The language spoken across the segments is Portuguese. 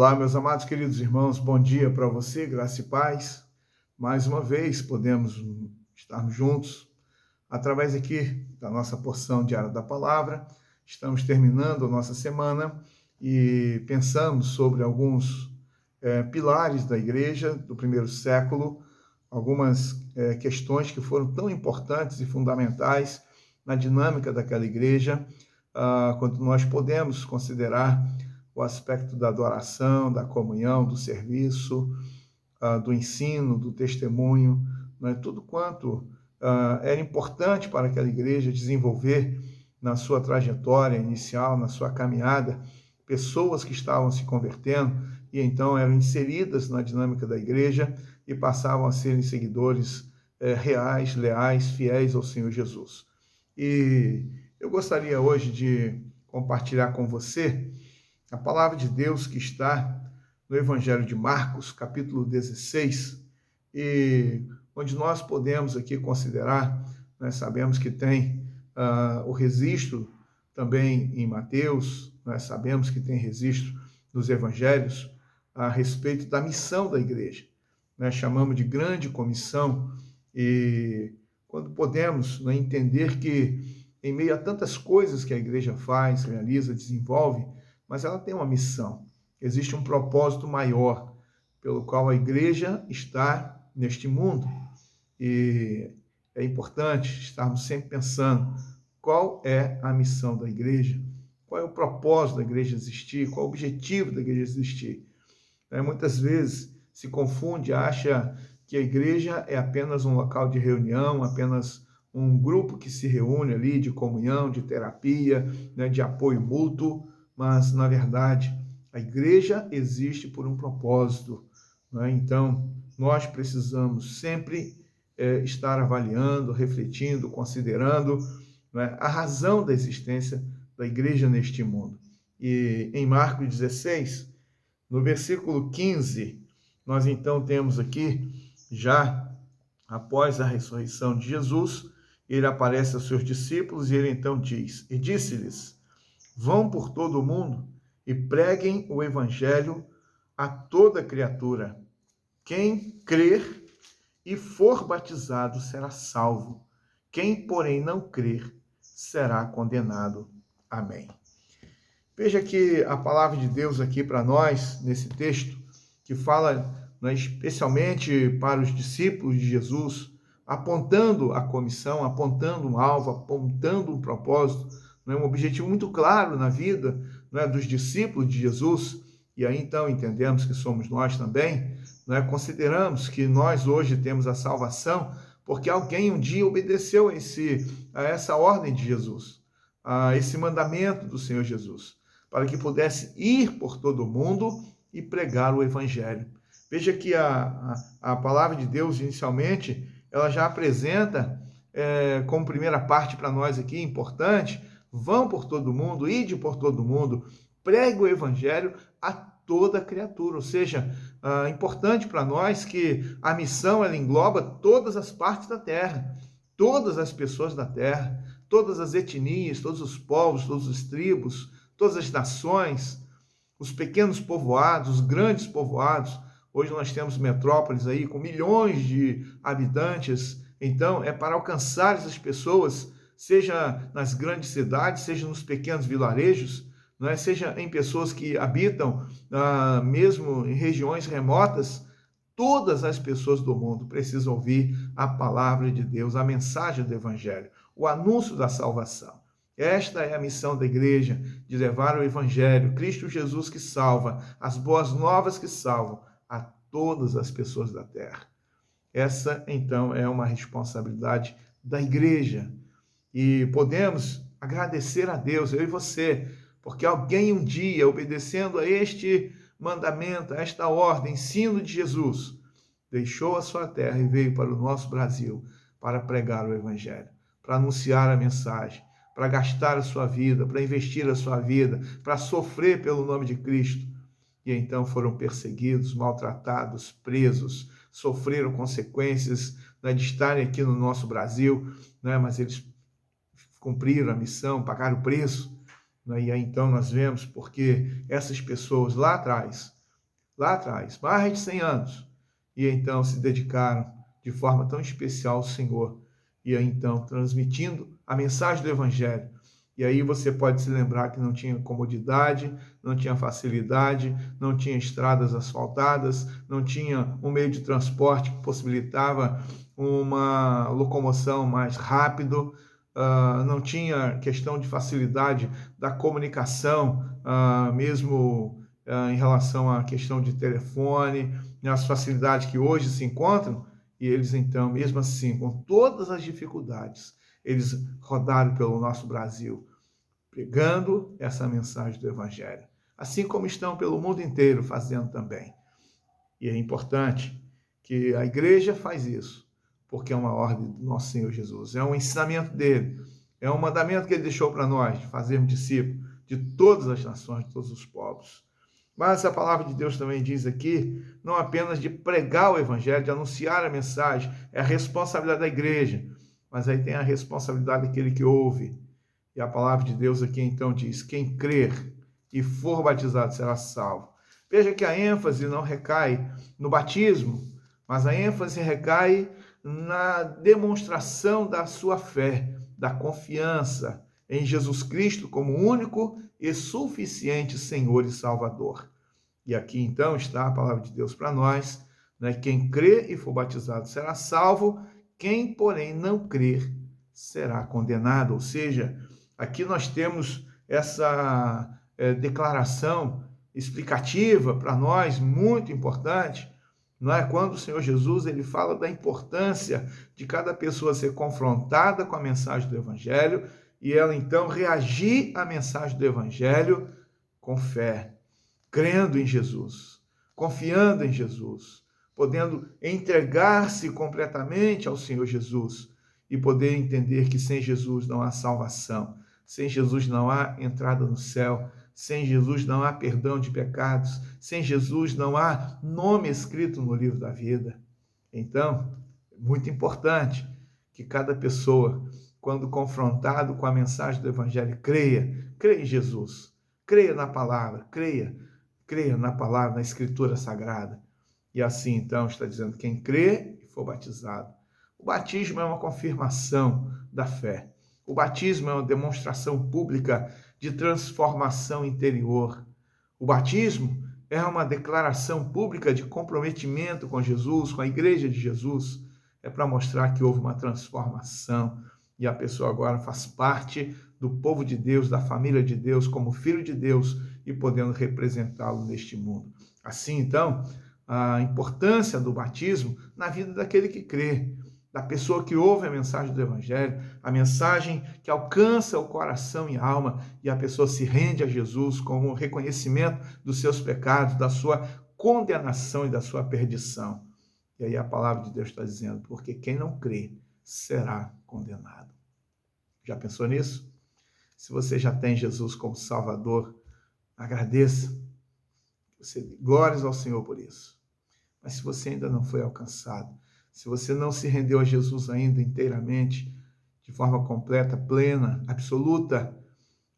Olá, meus amados queridos irmãos, bom dia para você, graça e paz. Mais uma vez podemos estarmos juntos através aqui da nossa porção diária da palavra. Estamos terminando a nossa semana e pensamos sobre alguns pilares da igreja do primeiro século, algumas questões que foram tão importantes e fundamentais na dinâmica daquela igreja, quando nós podemos considerar o aspecto da adoração, da comunhão, do serviço, do ensino, do testemunho, né? Tudo quanto era importante para aquela igreja desenvolver na sua trajetória inicial, na sua caminhada, pessoas que estavam se convertendo e então eram inseridas na dinâmica da igreja e passavam a serem seguidores reais, leais, fiéis ao Senhor Jesus. E eu gostaria hoje de compartilhar com você a palavra de Deus que está no Evangelho de Marcos, capítulo 16, e onde nós podemos aqui considerar, nós sabemos que tem o registro também em Mateus, nós sabemos que tem registro nos Evangelhos a respeito da missão da igreja. Nós chamamos de grande comissão, e quando podemos entender que em meio a tantas coisas que a igreja faz, realiza, desenvolve, mas ela tem uma missão, existe um propósito maior pelo qual a igreja está neste mundo. E é importante estarmos sempre pensando qual é a missão da igreja, qual é o propósito da igreja existir, qual é o objetivo da igreja existir. Muitas vezes se confunde, acha que a igreja é apenas um local de reunião, apenas um grupo que se reúne ali de comunhão, de terapia, de apoio mútuo, mas, na verdade, a igreja existe por um propósito. Então, nós precisamos sempre estar avaliando, refletindo, considerando a razão da existência da igreja neste mundo. E em Marcos 16, no versículo 15, nós então temos aqui, já após a ressurreição de Jesus, ele aparece aos seus discípulos e ele então diz, e disse-lhes: vão por todo o mundo e preguem o evangelho a toda criatura. Quem crer e for batizado será salvo. Quem, porém, não crer será condenado. Amém. Veja que a palavra de Deus aqui para nós, nesse texto, que fala especialmente para os discípulos de Jesus, apontando a comissão, apontando um alvo, apontando um propósito, um objetivo muito claro na vida dos discípulos de Jesus, e aí então entendemos que somos nós também, consideramos que nós hoje temos a salvação porque alguém um dia obedeceu a essa ordem de Jesus, a esse mandamento do Senhor Jesus, para que pudesse ir por todo o mundo e pregar o evangelho. Veja que a palavra de Deus, inicialmente, ela já apresenta como primeira parte para nós aqui, importante: vão por todo mundo, ide por todo mundo, pregue o evangelho a toda criatura. Ou seja, importante para nós que a missão ela engloba todas as partes da terra, todas as pessoas da terra, todas as etnias, todos os povos, todas as tribos, todas as nações, os pequenos povoados, os grandes povoados. Hoje nós temos metrópoles aí com milhões de habitantes. Então, é para alcançar essas pessoas, seja nas grandes cidades, seja nos pequenos vilarejos, seja em pessoas que habitam mesmo em regiões remotas. Todas as pessoas do mundo precisam ouvir a palavra de Deus, a mensagem do evangelho, o anúncio da salvação. Esta é a missão da igreja, de levar o evangelho, Cristo Jesus que salva, as boas novas que salvam a todas as pessoas da terra. Essa, então, é uma responsabilidade da igreja. E podemos agradecer a Deus, eu e você, porque alguém um dia, obedecendo a este mandamento, a esta ordem, ensino de Jesus, deixou a sua terra e veio para o nosso Brasil para pregar o evangelho, para anunciar a mensagem, para gastar a sua vida, para investir a sua vida, para sofrer pelo nome de Cristo. E então foram perseguidos, maltratados, presos, sofreram consequências de estarem aqui no nosso Brasil, mas eles cumpriram a missão, pagaram o preço. E aí então nós vemos porque essas pessoas lá atrás lá atrás, mais de 100 anos, e então se dedicaram de forma tão especial ao Senhor, e aí então transmitindo a mensagem do Evangelho. E aí você pode se lembrar que não tinha comodidade, não tinha facilidade, não tinha estradas asfaltadas, não tinha um meio de transporte que possibilitava uma locomoção mais rápido, não tinha questão de facilidade da comunicação, mesmo em relação à questão de telefone, as facilidades que hoje se encontram, e eles então, mesmo assim, com todas as dificuldades, eles rodaram pelo nosso Brasil, pregando essa mensagem do Evangelho, assim como estão pelo mundo inteiro fazendo também. E é importante que a igreja faz isso, porque é uma ordem do nosso Senhor Jesus, é um ensinamento dele, é um mandamento que ele deixou para nós, de fazermos discípulos de todas as nações, de todos os povos. Mas a palavra de Deus também diz aqui, não apenas de pregar o Evangelho, de anunciar a mensagem, é a responsabilidade da igreja, mas aí tem a responsabilidade daquele que ouve. E a palavra de Deus aqui então diz, quem crer e for batizado será salvo. Veja que a ênfase não recai no batismo, mas a ênfase recai na demonstração da sua fé, da confiança em Jesus Cristo como único e suficiente Senhor e Salvador. E aqui então está a palavra de Deus para nós, né? Quem crer e for batizado será salvo, quem porém não crer será condenado. Ou seja, aqui nós temos essa declaração explicativa para nós, muito importante, não é? Quando o Senhor Jesus ele fala da importância de cada pessoa ser confrontada com a mensagem do Evangelho e ela então reagir à mensagem do Evangelho com fé, crendo em Jesus, confiando em Jesus, podendo entregar-se completamente ao Senhor Jesus e poder entender que sem Jesus não há salvação, sem Jesus não há entrada no céu, sem Jesus não há perdão de pecados, sem Jesus não há nome escrito no livro da vida. Então, é muito importante que cada pessoa, quando confrontado com a mensagem do Evangelho, creia em Jesus, creia na palavra, creia na palavra, na Escritura Sagrada. E assim, então, está dizendo, quem crê e for batizado. O batismo é uma confirmação da fé. O batismo é uma demonstração pública de transformação interior. O batismo é uma declaração pública de comprometimento com Jesus, com a igreja de Jesus. É para mostrar que houve uma transformação e a pessoa agora faz parte do povo de Deus, da família de Deus, como filho de Deus e podendo representá-lo neste mundo. Assim, então, a importância do batismo na vida daquele que crê, da pessoa que ouve a mensagem do Evangelho, a mensagem que alcança o coração e a alma, e a pessoa se rende a Jesus como reconhecimento dos seus pecados, da sua condenação e da sua perdição. E aí a palavra de Deus está dizendo, porque quem não crê será condenado. Já pensou nisso? Se você já tem Jesus como Salvador, agradeça. Você glórias ao Senhor por isso. Mas se você ainda não foi alcançado, se você não se rendeu a Jesus ainda inteiramente, de forma completa, plena, absoluta,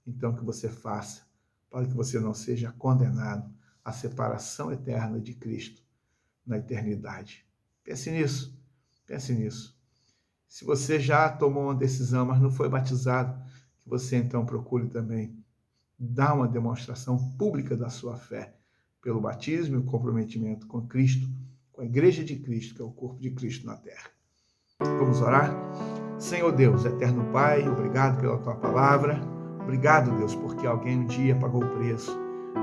então que você faça, para que você não seja condenado à separação eterna de Cristo na eternidade. Pense nisso, pense nisso. Se você já tomou uma decisão, mas não foi batizado, que você então procure também dar uma demonstração pública da sua fé, pelo batismo e o comprometimento com Cristo, com a igreja de Cristo, que é o corpo de Cristo na terra. Vamos orar? Senhor Deus, eterno Pai, obrigado pela tua palavra. Obrigado, Deus, porque alguém um dia pagou o preço.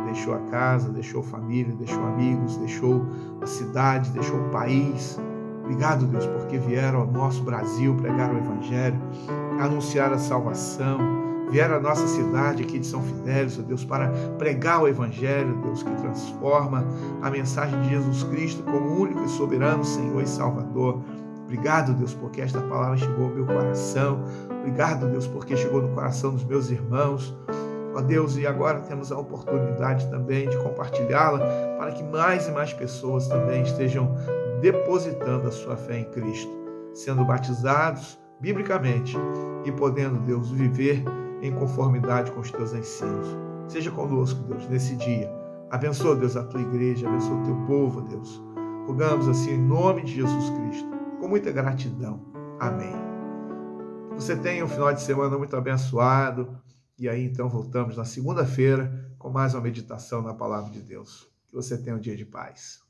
Deixou a casa, deixou família, deixou amigos, deixou a cidade, deixou o país. Obrigado, Deus, porque vieram ao nosso Brasil pregar o Evangelho, anunciar a salvação. Vieram à nossa cidade aqui de São Fidélis, ó Deus, para pregar o Evangelho, Deus, que transforma a mensagem de Jesus Cristo como único e soberano Senhor e Salvador. Obrigado, Deus, porque esta palavra chegou ao meu coração. Obrigado, Deus, porque chegou no coração dos meus irmãos. Ó Deus, e agora temos a oportunidade também de compartilhá-la para que mais e mais pessoas também estejam depositando a sua fé em Cristo, sendo batizados biblicamente e podendo, Deus, viver em conformidade com os teus ensinos. Seja conosco, Deus, nesse dia, Abençoa, Deus, a tua igreja, abençoa o teu povo, Deus. Rogamos assim em nome de Jesus Cristo, com muita gratidão. Amém. Que você tenha um final de semana muito abençoado. E aí, então, voltamos na segunda-feira com mais uma meditação na Palavra de Deus. Que você tenha um dia de paz.